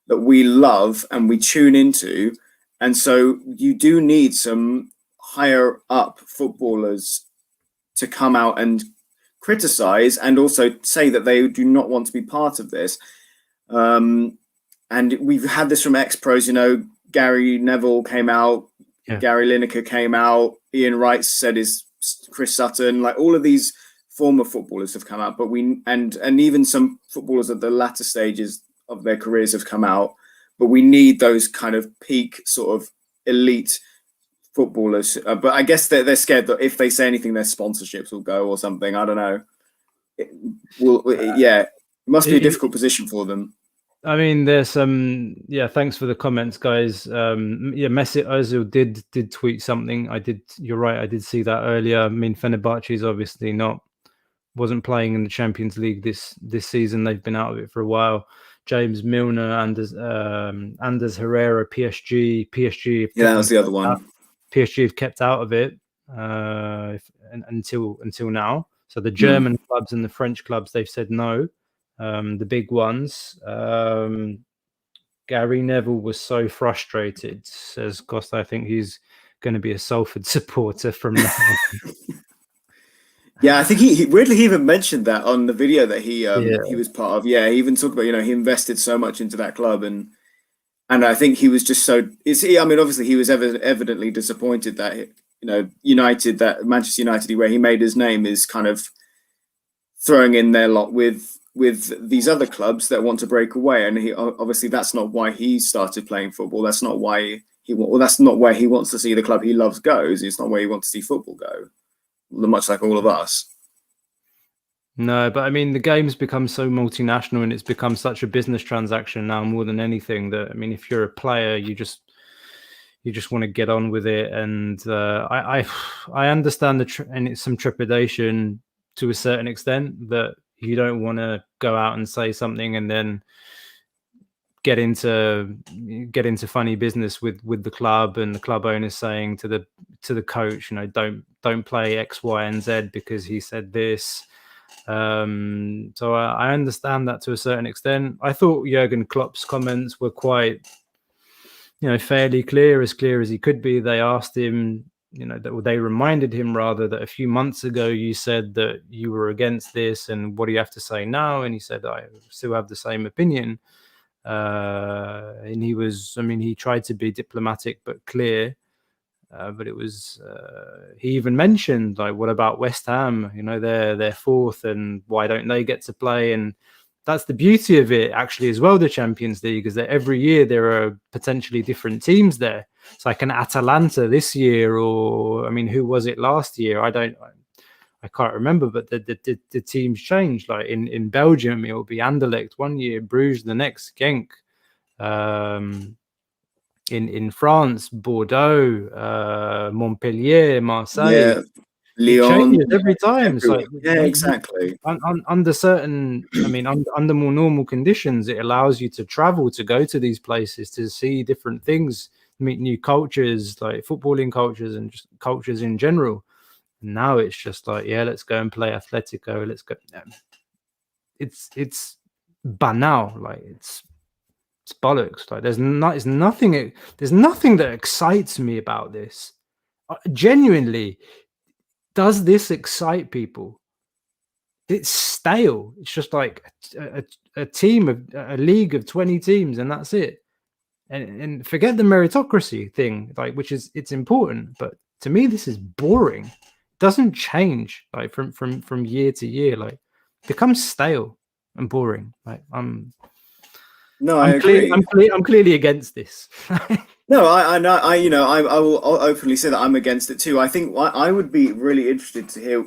that we love and we tune into. And so you do need some higher up footballers to come out and criticize and also say that they do not want to be part of this. And we've had this from ex-pros, Gary Neville came out, Gary Lineker came out, Ian Wright said is Chris Sutton, like all of these former footballers have come out, but and even some footballers at the latter stages of their careers have come out, but we need those kind of peak sort of elite footballers. But I guess they're scared that if they say anything, their sponsorships will go or something. I don't know. It must be a difficult position for them. I mean, there's some, thanks for the comments, guys. Mesut Ozil did tweet something. You're right, I did see that earlier. I mean, Fenerbahce is obviously wasn't playing in the Champions League this season. They've been out of it for a while. James Milner, Anders Herrera, PSG. Yeah, that was the other one. PSG have kept out of it until now. So the German clubs and the French clubs, they've said no. The big ones. Gary Neville was so frustrated, says Costa. I think he's going to be a Salford supporter from now on. Yeah, I think he weirdly he even mentioned that on the video that he was part of. Yeah, he even talked about, he invested so much into that club, and I think he was just so. I mean, obviously he was evidently disappointed that United, that Manchester United, where he made his name, is kind of throwing in their lot with these other clubs that want to break away, and obviously that's not why he started playing football. That's not why that's not where he wants to see the club he loves goes. It's not where he wants to see football go. Much like all of us. No, but I mean, the game's become so multinational and it's become such a business transaction now more than anything that, I mean, if you're a player, you just want to get on with it. And I understand and it's some trepidation to a certain extent that you don't want to go out and say something and then get into funny business with the club, and the club owners saying to the coach, don't play X, Y, and Z because he said this. So I understand that to a certain extent. I thought Jurgen Klopp's comments were quite, fairly clear as he could be. They asked him, they reminded him rather that a few months ago you said that you were against this, and what do you have to say now? And he said, I still have the same opinion. And he tried to be diplomatic but clear, but it was he even mentioned, like, what about West Ham? They're fourth, and why don't they get to play? And that's the beauty of it, actually, as well, the Champions League, is that every year there are potentially different teams there. It's like an Atalanta this year, or who was it last year? I can't remember, but the teams change. Like in Belgium, it will be Anderlecht one year, Bruges the next, Genk. In France, Bordeaux, Montpellier, Marseille. Yeah, Lyon. It changes every time. So, yeah, exactly. Under certain, under more normal conditions, it allows you to travel, to go to these places, to see different things, meet new cultures, like footballing cultures and just cultures in general. Now it's just like, let's go and play Atletico. Let's go. It's banal. Like it's bollocks. Like there's nothing that excites me about this. Genuinely, does this excite people? It's stale. It's just like a team of a league of 20 teams, and that's it. And forget the meritocracy thing, like, which is, it's important, but to me this is boring. Doesn't change, like, from year to year. Like, becomes stale and boring. Like I'm clearly against this. No, I know. I will openly say that I'm against it too. I think I would be really interested to hear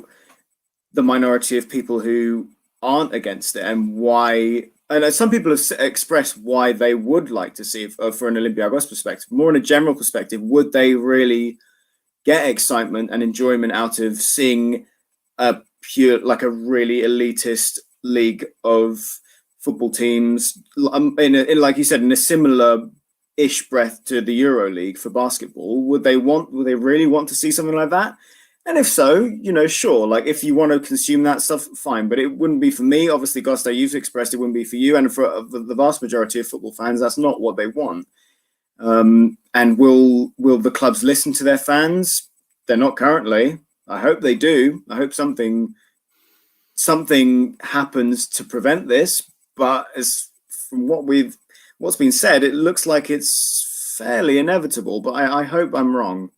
the minority of people who aren't against it and why. And some people have expressed why they would like to see it for an Olympiacos perspective. More in a general perspective, would they really get excitement and enjoyment out of seeing a really elitist league of football teams, in like you said, in a similar-ish breath to the EuroLeague for basketball? Would they really want to see something like that? And if so, sure. Like, if you want to consume that stuff, fine. But it wouldn't be for me. Obviously, Costa, you've expressed it wouldn't be for you, and for the vast majority of football fans, that's not what they want. And will the clubs listen to their fans? They're not currently. I hope they do. I hope something happens to prevent this. But as from what's been said, it looks like it's fairly inevitable. But I hope I'm wrong.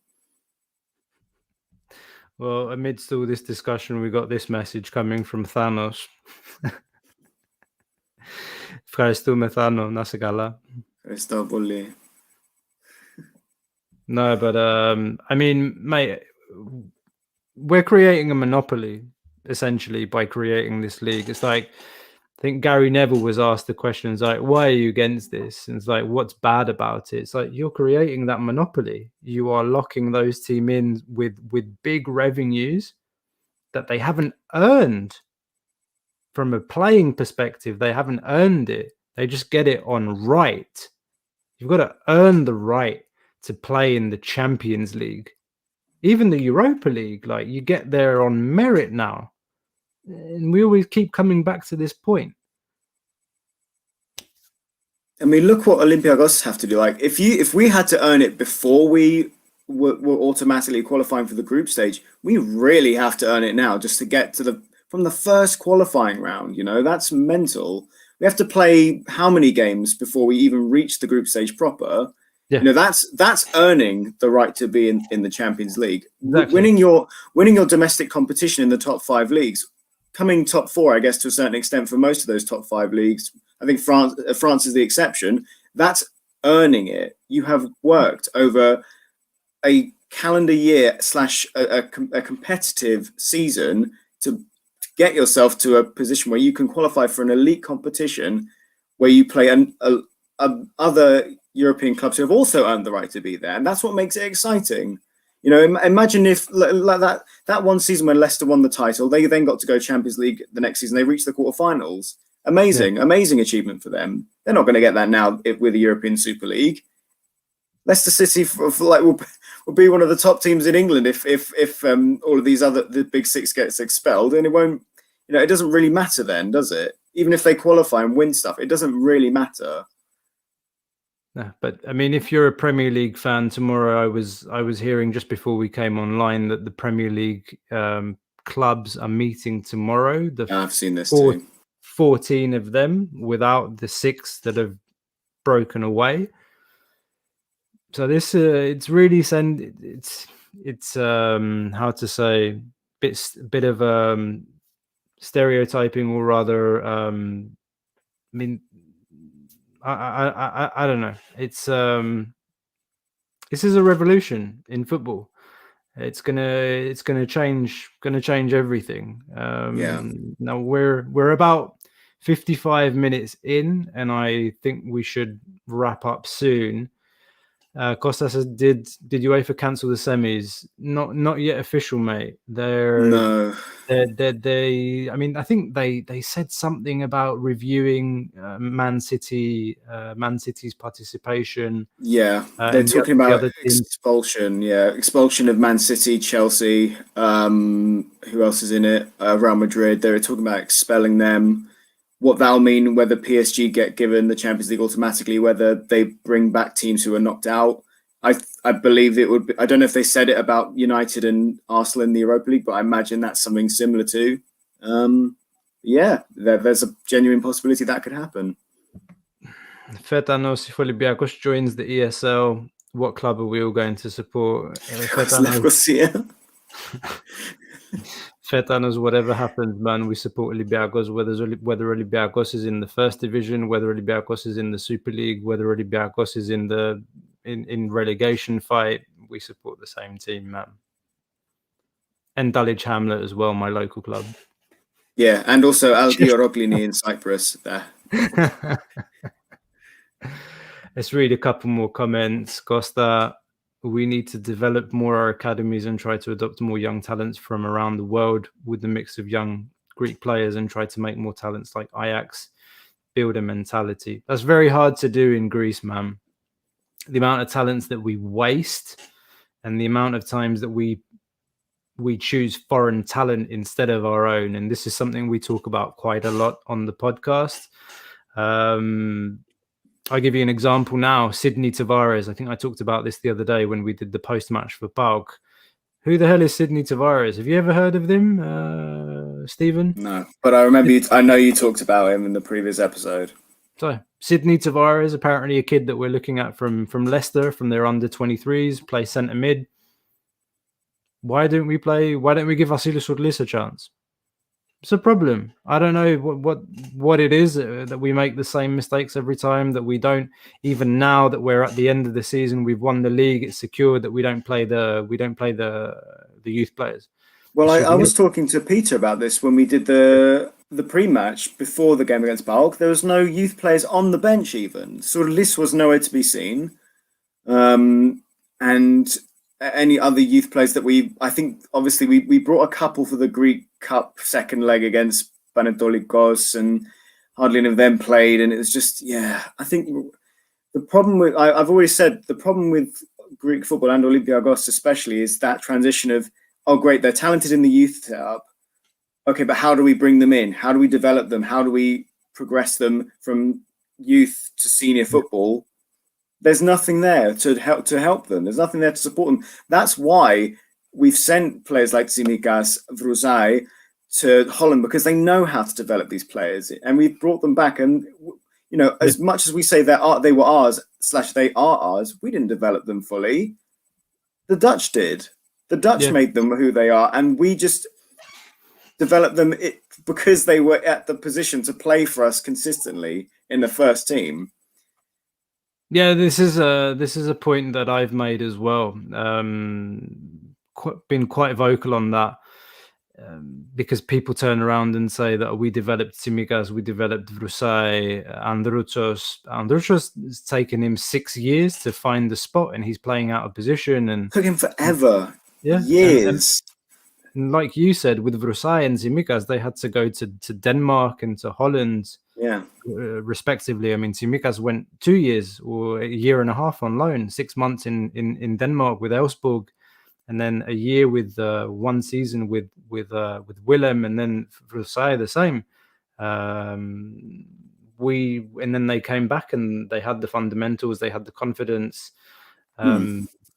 Well, amidst all this discussion, we got this message coming from Thanos. Ευχαριστούμε, Θάνο, να σε καλά. Ευχαριστώ πολύ. No, but mate, we're creating a monopoly essentially by creating this league. It's like, I think Gary Neville was asked the question, it's like, why are you against this? And it's like, what's bad about it? It's like, you're creating that monopoly. You are locking those teams in with big revenues that they haven't earned. From a playing perspective, they haven't earned it. They just get it on right. You've got to earn the right to play in the Champions League. Even the Europa League, like, you get there on merit now. And we always keep coming back to this point. I mean, look what Olympiacos have to do. Like, if we had to earn it before we were automatically qualifying for the group stage, we really have to earn it now just to get to from the first qualifying round. You know, that's mental. We have to play how many games before we even reach the group stage proper? Yeah. You know, that's earning the right to be in the Champions League. Exactly. Winning your domestic competition in the top 5 leagues, coming top 4, I guess, to a certain extent for most of those top 5 leagues. I think France is the exception. That's earning it. You have worked over a calendar year / a competitive season to get yourself to a position where you can qualify for an elite competition where you play other European clubs who have also earned the right to be there. And that's what makes it exciting. You know, imagine if that one season when Leicester won the title, they then got to go Champions League the next season. They reached the quarterfinals. Amazing achievement for them. They're not going to get that now with the European Super League. Leicester City will be one of the top teams in England if all of these the big 6 gets expelled, and it won't. You know, it doesn't really matter then, does it? Even if they qualify and win stuff, it doesn't really matter. No, but I mean, if you're a Premier League fan, tomorrow I was hearing just before we came online that the Premier League clubs are meeting tomorrow. I've seen this too. 14 of them, without the 6 that have broken away. So this it's really it's how to say, bit of stereotyping, or rather I mean, I don't know. It's this is a revolution in football. It's gonna change everything. Now we're about 55 minutes in, and I think we should wrap up soon. Costa says, did UEFA cancel the semis? Not yet official, mate. No. I mean, I think they said something about reviewing City's participation. Yeah, they're talking about expulsion. Yeah, expulsion of Man City, Chelsea. Who else is in it? Real Madrid. They're talking about expelling them. What that'll mean, whether PSG get given the Champions League automatically, whether they bring back teams who are knocked out. I believe it would be, I don't know if they said it about United and Arsenal in the Europa League, but I imagine that's something similar to. Yeah, there's a genuine possibility that could happen. Fetanos, if Olympiacos joins the ESL, what club are we all going to support? Fetanos, whatever happens, man, we support Olympiacos, whether Olympiacos is in the first division, whether Olympiacos is in the Super League, whether Olympiacos is in the relegation fight, we support the same team, man. And Dulwich Hamlet as well, my local club. Yeah, and also Algi Oroglini in Cyprus there. Let's read a couple more comments. Costa, we need to develop more our academies and try to adopt more young talents from around the world with the mix of young Greek players and try to make more talents like Ajax, build a mentality. That's very hard to do in Greece, man. The amount of talents that we waste and the amount of times that we choose foreign talent instead of our own. And this is something we talk about quite a lot on the podcast. I'll give you an example now. Sydney Tavares. I think I talked about this the other day when we did the post-match for PAOK. Who the hell is Sydney Tavares? Have you ever heard of him, Stephen? No, but I remember I know you talked about him in the previous episode. So Sydney Tavares, apparently a kid that we're looking at from Leicester, from their under-23s, play centre mid. Why don't we give Vasilis Urlis a chance? It's a problem. I don't know what it is that we make the same mistakes every time, that we don't, even now that we're at the end of the season, we've won the league, it's secured, that we don't play the youth players. Well, I was talking to Peter about this when we did the pre-match before the game against PAOK. There was no youth players on the bench even. Surlis was nowhere to be seen. And any other youth players that I think obviously we brought a couple for the Greek Cup second leg against Panathinaikos, and hardly any of them played, and it was just, yeah. I think the problem with I've always said the problem with Greek football and Olympiacos especially is that transition of, oh great, they're talented in the youth setup. Okay, but how do we bring them in? How do we develop them? How do we progress them from youth to senior football? There's nothing there to help them. There's nothing there to support them. That's why we've sent players like Tsimikas, Vruzai to Holland, because they know how to develop these players, and we've brought them back. And you know, as much as we say they were ours / they are ours, we didn't develop them fully. The Dutch did. The Dutch made them who they are, and we just developed them because they were at the position to play for us consistently in the first team. Yeah, this is a point that I've made as well. Been quite vocal on that, because people turn around and say that we developed Tsimikas, we developed Vruzai, Androuchos. Androuchos, it's taken him 6 years to find the spot, and he's playing out of position. And took him forever. Yeah, years. And like you said, with Vruzai and Tsimikas, they had to go to Denmark and to Holland, respectively. I mean, Tsimikas went 2 years or a year and a half on loan, 6 months in Denmark with Elfsborg, and then a year with 1 season with Willem, and then Vruzai the same. And then they came back and they had the fundamentals, they had the confidence.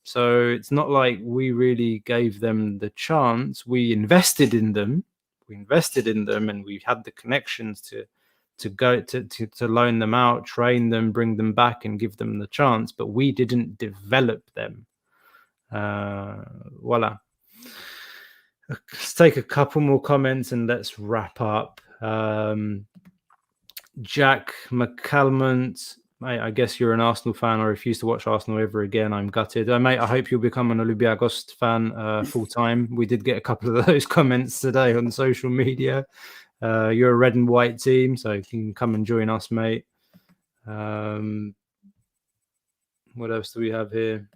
So it's not like we really gave them the chance. We invested in them. And we had the connections to go to loan them out, train them, bring them back, and give them the chance. But we didn't develop them. Voila. Let's take a couple more comments and let's wrap up. Jack McCalmont. Mate, I guess you're an Arsenal fan. I refuse to watch Arsenal ever again. I'm gutted. Mate, I hope you'll become an Olympiacos fan full time. We did get a couple of those comments today on social media. You're a red and white team, so you can come and join us, mate. What else do we have here?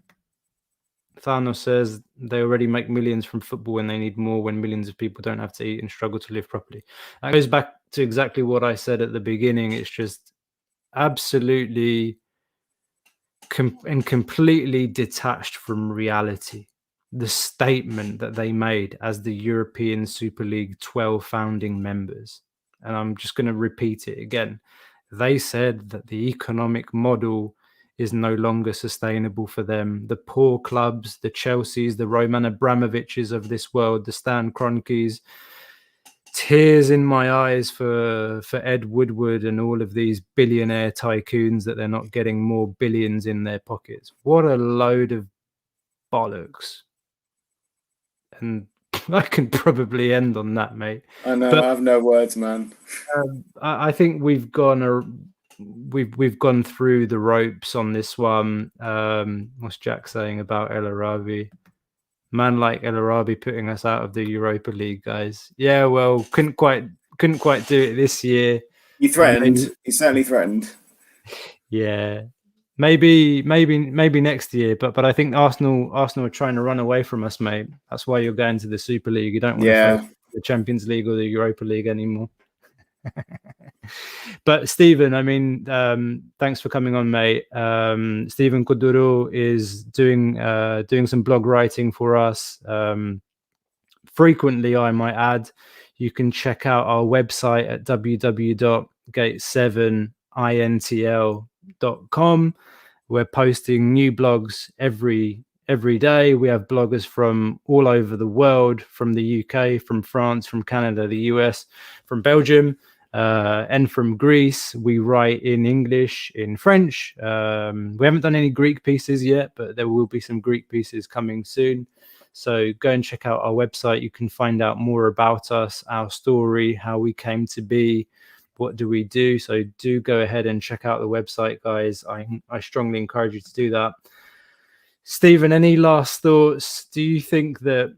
Thanos says they already make millions from football and they need more when millions of people don't have to eat and struggle to live properly. That goes back to exactly what I said at the beginning. It's just absolutely and completely detached from reality. The statement that they made as the European Superleague 12 founding members, and I'm just going to repeat it again. They said that the economic model is no longer sustainable for them. The poor clubs, the Chelseas, the Roman Abramoviches of this world, the Stan Kroenkes, tears in my eyes for Ed Woodward and all of these billionaire tycoons that they're not getting more billions in their pockets. What a load of bollocks. And I can probably end on that, mate. I know, but I have no words, man. I think we've gone through the ropes on this one. What's Jack saying about El Arabi? Man like El Arabi putting us out of the Europa League, guys. Yeah, well, couldn't quite do it this year. He threatened. He certainly threatened. Yeah, maybe next year. But I think Arsenal are trying to run away from us, mate. That's why you're going to the Super League. You don't want to play the Champions League or the Europa League anymore. But Stephen, I mean, thanks for coming on, mate. Stephen Kountourou is doing some blog writing for us frequently, I might add. You can check out our website at www.gate7intl.com. We're posting new blogs every day. We have bloggers from all over the world, from the UK, from France, from Canada, the US, from Belgium, and from Greece. We write in English, in French. We haven't done any Greek pieces yet, but there will be some Greek pieces coming soon. So go and check out our website. You can find out more about us, our story, how we came to be, what do we do. So do go ahead and check out the website, guys. I strongly encourage you to do that. Stephen, any last thoughts? Do you think that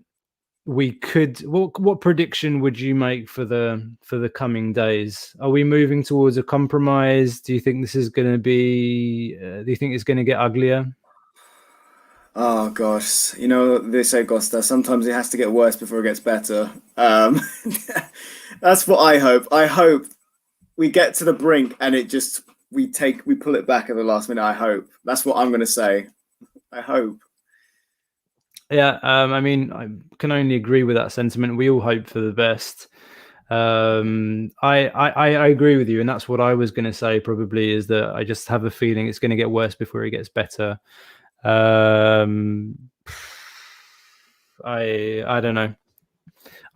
we could, what prediction would you make for the coming days? Are we moving towards a compromise? Do you think this is going to be, do you think it's going to get uglier? Oh gosh, you know, they say, Costa, sometimes it has to get worse before it gets better. That's what I hope. I hope we get to the brink and we pull it back at the last minute. I hope that's what I'm going to say. I hope. Yeah, I mean, I can only agree with that sentiment. We all hope for the best. I agree with you, and that's what I was going to say. Probably is that I just have a feeling it's going to get worse before it gets better. I don't know.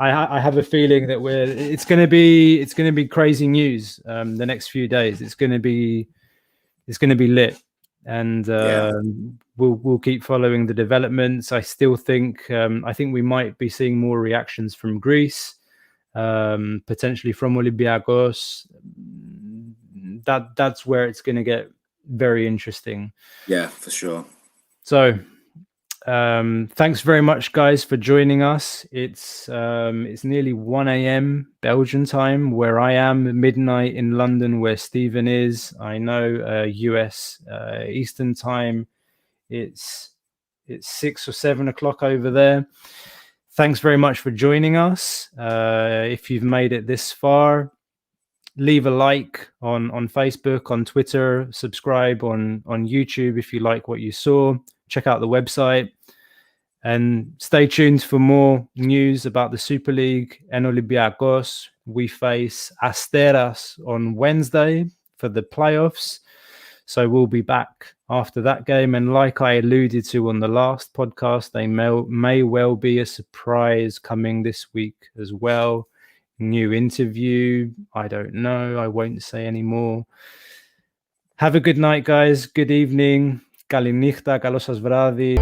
I have a feeling that it's going to be crazy news. The next few days, it's going to be lit, and we'll keep following the developments. I still think we might be seeing more reactions from Greece, potentially from Olympiacos. That's where it's going to get very interesting. Yeah, for sure. So thanks very much, guys, for joining us. It's nearly 1 a.m. Belgian time where I am, midnight in London where Stephen is. I know US Eastern time, it's 6 or 7 o'clock over there. Thanks very much for joining us. If you've made it this far, leave a like on Facebook, on Twitter, subscribe on YouTube if you like what you saw. Check out the website and stay tuned for more news about the Super League and Olympiacos. We face Asteras on Wednesday for the playoffs. So we'll be back after that game. And like I alluded to on the last podcast, they may well be a surprise coming this week as well. New interview. I don't know. I won't say any more. Have a good night, guys. Good evening. Καληνύχτα, καλό σας βράδυ.